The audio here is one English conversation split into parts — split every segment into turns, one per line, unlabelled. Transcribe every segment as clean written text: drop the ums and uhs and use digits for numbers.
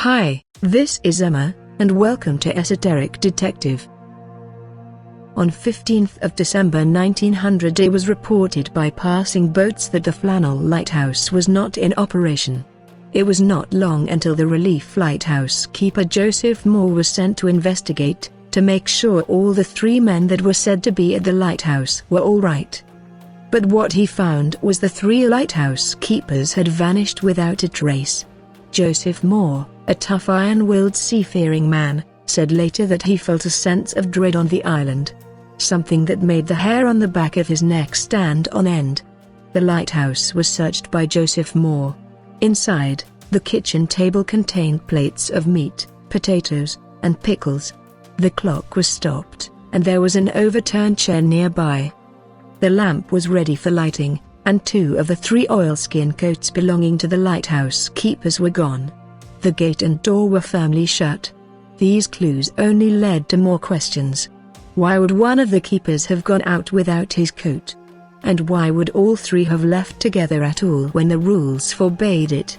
Hi, this is Emma, and welcome to Esoteric Detective. On 15th of December 1900 it was reported by passing boats that the Flannan Lighthouse was not in operation. It was not long until the relief lighthouse keeper Joseph Moore was sent to investigate, to make sure all the 3 men that were said to be at the lighthouse were all right. But what he found was the 3 lighthouse keepers had vanished without a trace. Joseph Moore, a tough iron-willed seafaring man, said later that he felt a sense of dread on the island. Something that made the hair on the back of his neck stand on end. The lighthouse was searched by Joseph Moore. Inside, the kitchen table contained plates of meat, potatoes, and pickles. The clock was stopped, and there was an overturned chair nearby. The lamp was ready for lighting, and 2 of the 3 oilskin coats belonging to the lighthouse keepers were gone. The gate and door were firmly shut. These clues only led to more questions. Why would one of the keepers have gone out without his coat? And why would all 3 have left together at all when the rules forbade it?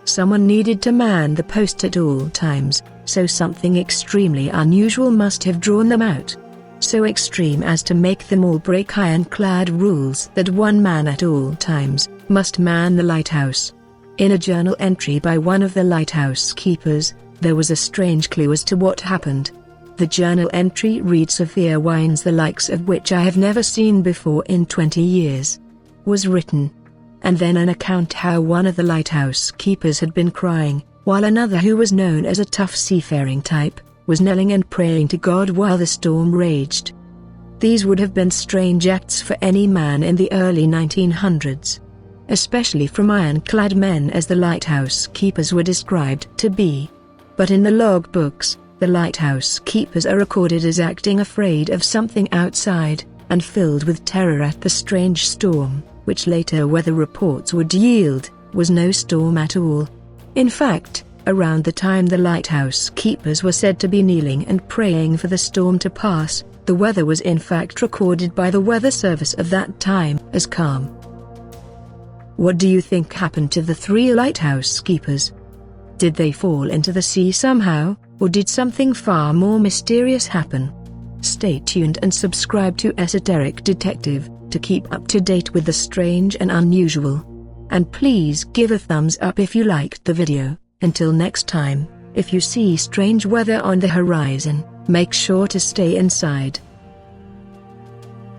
Someone needed to man the post at all times, so something extremely unusual must have drawn them out. So extreme as to make them all break ironclad rules that one man at all times must man the lighthouse. In a journal entry by one of the lighthouse keepers, there was a strange clue as to what happened. The journal entry reads, "Severe wines the likes of which I have never seen before in 20 years," was written. And then an account how one of the lighthouse keepers had been crying, while another, who was known as a tough seafaring type, was kneeling and praying to God while the storm raged. These would have been strange acts for any man in the early 1900s. Especially from ironclad men, as the lighthouse keepers were described to be. But in the log books, the lighthouse keepers are recorded as acting afraid of something outside, and filled with terror at the strange storm, which later weather reports would yield was no storm at all. In fact, around the time the lighthouse keepers were said to be kneeling and praying for the storm to pass, the weather was in fact recorded by the weather service of that time as calm. What do you think happened to the 3 lighthouse keepers? Did they fall into the sea somehow, or did something far more mysterious happen? Stay tuned and subscribe to Esoteric Detective to keep up to date with the strange and unusual. And please give a thumbs up if you liked the video. Until next time, if you see strange weather on the horizon, make sure to stay inside.